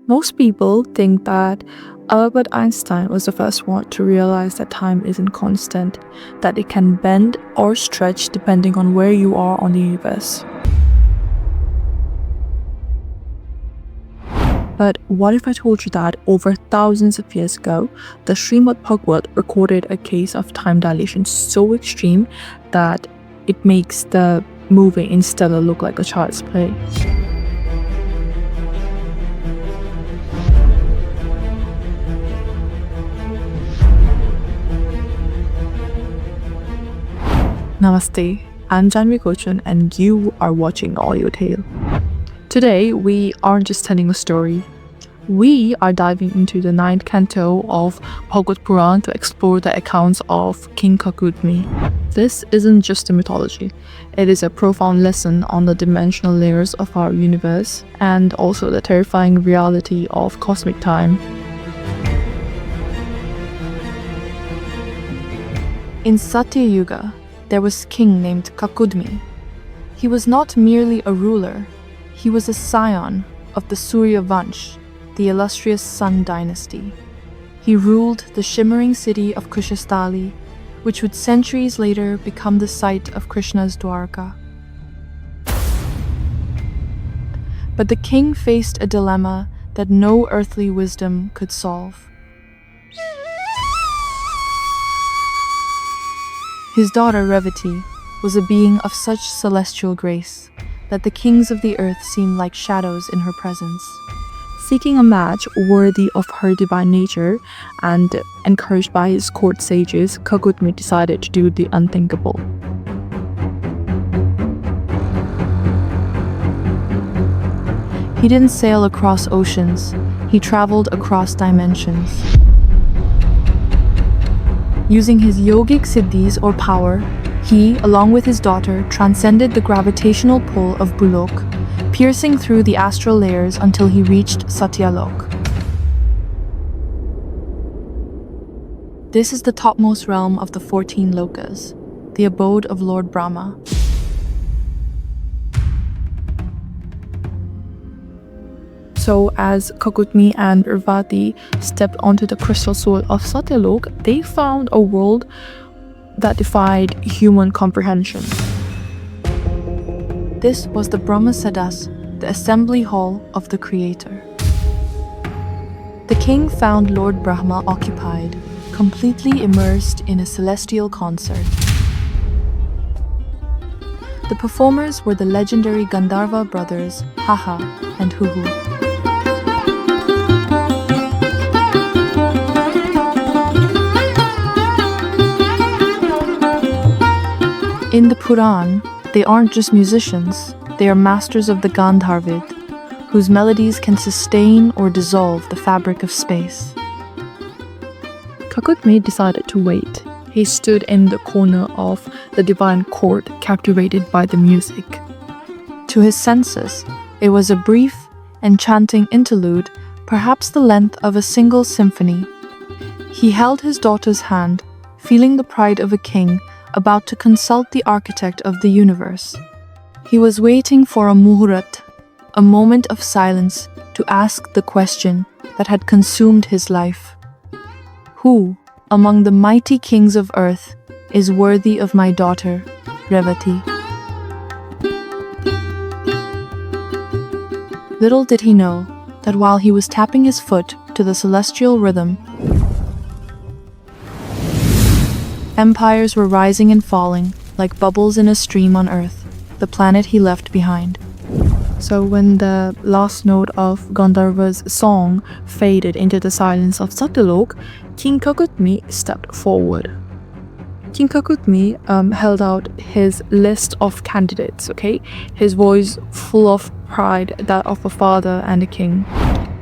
Most people think that Albert Einstein was the first one to realize that time isn't constant, that it can bend or stretch depending on where you are on the universe. But what if I told you that over thousands of years ago, the Srimad Bhagavat recorded a case of time dilation so extreme that it makes the movie Interstellar look like a child's play? Namaste, I'm Janvi Gauchan and you are watching Audiotale. Today, we aren't just telling a story. We are diving into the 9th Canto of Bhagwat Purana to explore the accounts of King Kakudmi. This isn't just a mythology. It is a profound lesson on the dimensional layers of our universe and also the terrifying reality of cosmic time. In Satya Yuga, there was a king named Kakudmi. He was not merely a ruler, he was a scion of the Surya Vansh, the illustrious Sun dynasty. He ruled the shimmering city of Kushasthali, which would centuries later become the site of Krishna's Dwarka. But the king faced a dilemma that no earthly wisdom could solve. His daughter Revati was a being of such celestial grace that the kings of the earth seemed like shadows in her presence. Seeking a match worthy of her divine nature and encouraged by his court sages, Kakudmi decided to do the unthinkable. He didn't sail across oceans, he traveled across dimensions. Using his yogic siddhis or power, he, along with his daughter, transcended the gravitational pull of Bulok, piercing through the astral layers until he reached Satyalok. This is the topmost realm of the 14 lokas, the abode of Lord Brahma. So as Kakudmi and Revati stepped onto the crystal soul of Satyalok, they found a world that defied human comprehension. This was the Brahma Sadas, the assembly hall of the Creator. The king found Lord Brahma occupied, completely immersed in a celestial concert. The performers were the legendary Gandharva brothers Haha and Huhu. In the Puran, they aren't just musicians, they are masters of the Gandharvid, whose melodies can sustain or dissolve the fabric of space. Kakudmi decided to wait. He stood in the corner of the divine court, captivated by the music. To his senses, it was a brief, enchanting interlude, perhaps the length of a single symphony. He held his daughter's hand, feeling the pride of a king about to consult the architect of the universe. He was waiting for a muhurat, a moment of silence, to ask the question that had consumed his life. Who, among the mighty kings of earth, is worthy of my daughter, Revati? Little did he know that while he was tapping his foot to the celestial rhythm, empires were rising and falling like bubbles in a stream on Earth, the planet he left behind. So when the last note of Gandharva's song faded into the silence of Satyalok, King Kakudmi stepped forward. King Kakudmi held out his list of candidates, his voice full of pride, that of a father and a king.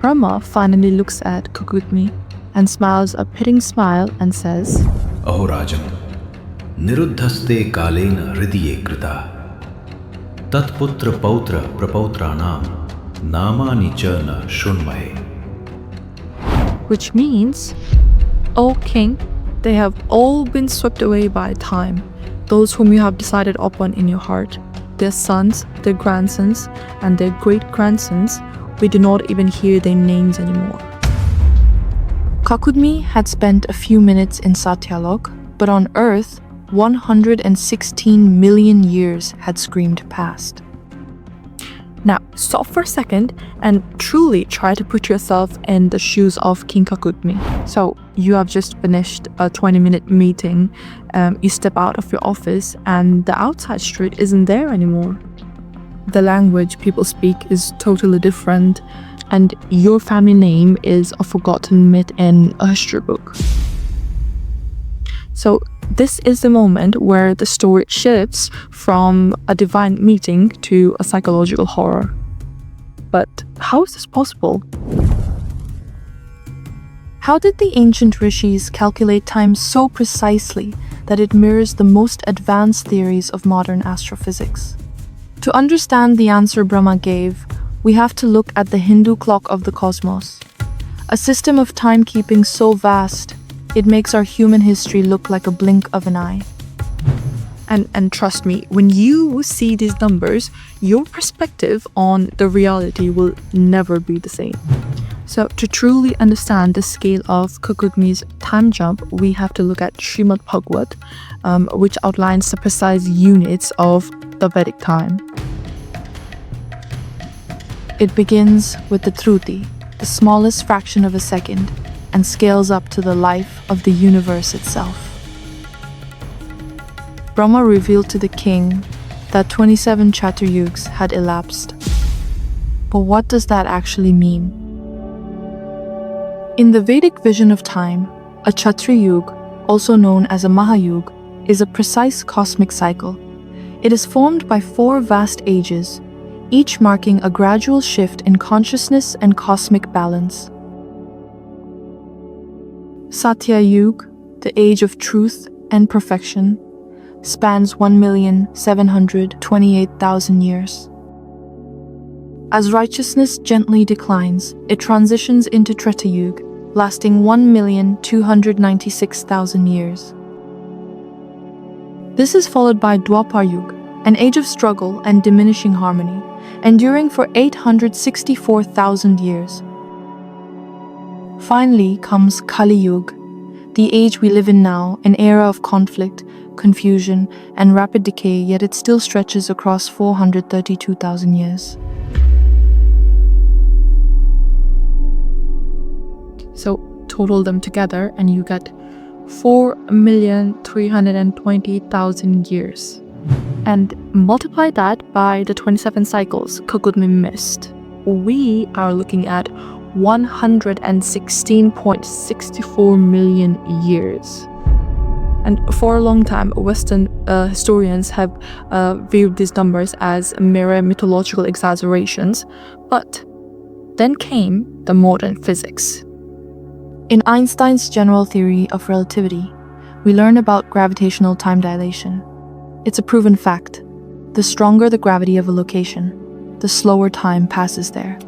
Brahma finally looks at Kakudmi and smiles a pitying smile and says, Aho Rajan, niruddhaste kalena hridiye krita, tatputra pautra prapautranam namani cha na shunmahe. Which means, O king, they have all been swept away by time, those whom you have decided upon in your heart. Their sons, their grandsons, and their great-grandsons we do not even hear their names anymore. Kakudmi had spent a few minutes in Satyalok, but on Earth, 116 million years had screamed past. Now, stop for a second and truly try to put yourself in the shoes of King Kakudmi. So, you have just finished a 20-minute meeting, you step out of your office and the outside street isn't there anymore. The language people speak is totally different, and your family name is a forgotten myth in a history book. So, this is the moment where the story shifts from a divine meeting to a psychological horror. But how is this possible? How did the ancient Rishis calculate time so precisely that it mirrors the most advanced theories of modern astrophysics? To understand the answer Brahma gave, we have to look at the Hindu clock of the cosmos, a system of timekeeping so vast it makes our human history look like a blink of an eye. And trust me, when you see these numbers, your perspective on the reality will never be the same. So to truly understand the scale of Kakudmi's time jump, we have to look at Srimad Bhagavat, which outlines the precise units of the Vedic time. It begins with the Truti, the smallest fraction of a second, and scales up to the life of the universe itself. Brahma revealed to the king that 27 Chatur-yugas had elapsed. But what does that actually mean? In the Vedic vision of time, a Chatur-yuga, also known as a Mahayuga, is a precise cosmic cycle. It is formed by 4 vast ages, each marking a gradual shift in consciousness and cosmic balance. Satya Yuga, the age of truth and perfection, spans 1,728,000 years. As righteousness gently declines, it transitions into Treta Yuga, lasting 1,296,000 years. This is followed by Dwapar Yuga, an age of struggle and diminishing harmony, enduring for 864,000 years. Finally comes Kali Yuga, the age we live in now, an era of conflict, confusion, and rapid decay, yet it still stretches across 432,000 years. So total them together and you get 4,320,000 years. And multiply that by the 27 cycles Kakudmi missed. We are looking at 116.64 million years. And for a long time, Western historians have viewed these numbers as mere mythological exaggerations, but then came the modern physics. In Einstein's general theory of relativity, we learn about gravitational time dilation. It's a proven fact. The stronger the gravity of a location, the slower time passes there.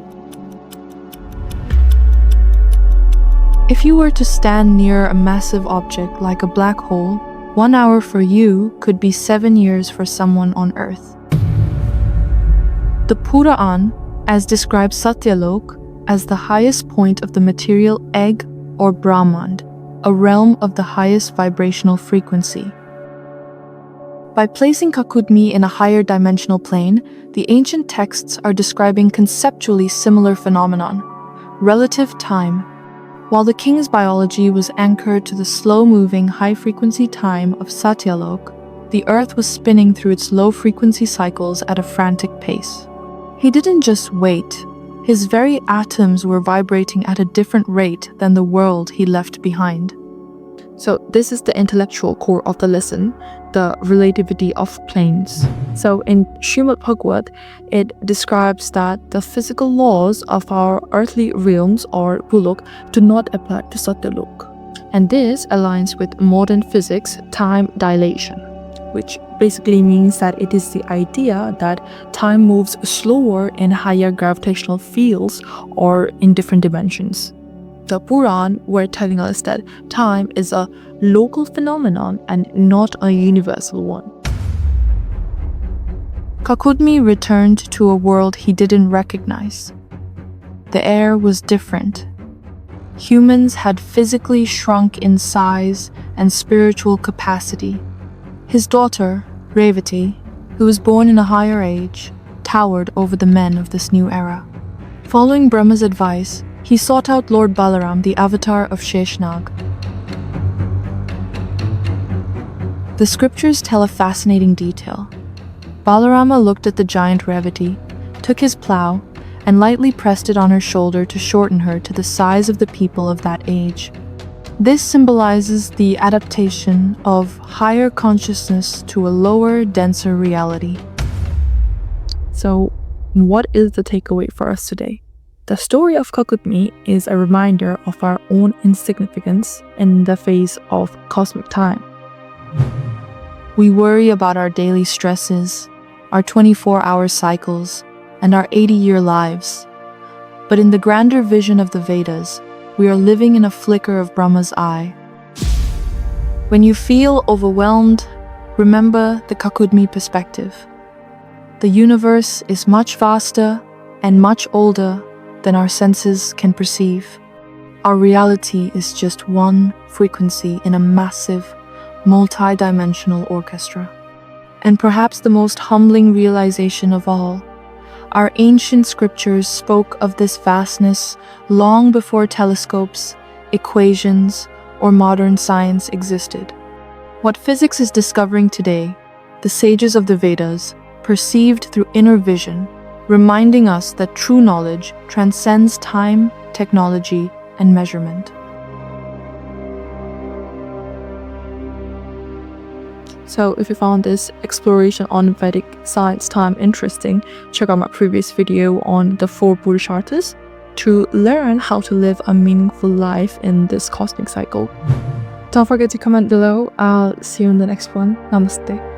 If you were to stand near a massive object like a black hole, 1 hour for you could be 7 years for someone on Earth. The Puran describes Satyalok as the highest point of the material egg or Brahmand, a realm of the highest vibrational frequency. By placing Kakudmi in a higher dimensional plane, the ancient texts are describing conceptually similar phenomenon, relative time. While the king's biology was anchored to the slow-moving, high-frequency time of Satyalok, the Earth was spinning through its low-frequency cycles at a frantic pace. He didn't just wait. His very atoms were vibrating at a different rate than the world he left behind. So this is the intellectual core of the lesson, the relativity of planes. So in Srimad Bhagavat, it describes that the physical laws of our earthly realms or Bulok do not apply to Satyalok. And this aligns with modern physics time dilation, which basically means that it is the idea that time moves slower in higher gravitational fields or in different dimensions. The Puran were telling us that time is a local phenomenon and not a universal one. Kakudmi returned to a world he didn't recognize. the air was different. Humans had physically shrunk in size and spiritual capacity. His daughter, Revati, who was born in a higher age, towered over the men of this new era. Following Brahma's advice, he sought out Lord Balaram, the avatar of Sheshnag. The scriptures tell a fascinating detail. Balarama looked at the giant Revati, took his plow, and lightly pressed it on her shoulder to shorten her to the size of the people of that age. This symbolizes the adaptation of higher consciousness to a lower, denser reality. So, what is the takeaway for us today? The story of Kakudmi is a reminder of our own insignificance in the face of cosmic time. We worry about our daily stresses, our 24-hour cycles, and our 80-year lives. But in the grander vision of the Vedas, we are living in a flicker of Brahma's eye. When you feel overwhelmed, remember the Kakudmi perspective. The universe is much vaster and much older than our senses can perceive. Our reality is just one frequency in a massive, multi-dimensional orchestra. And perhaps the most humbling realization of all, our ancient scriptures spoke of this vastness long before telescopes, equations, or modern science existed. What physics is discovering today, the sages of the Vedas perceived through inner vision, reminding us that true knowledge transcends time, technology, and measurement. So if you found this exploration on Vedic science time interesting, check out my previous video on the 4 Purusharthas to learn how to live a meaningful life in this cosmic cycle. Don't forget to comment below. I'll see you in the next one. Namaste.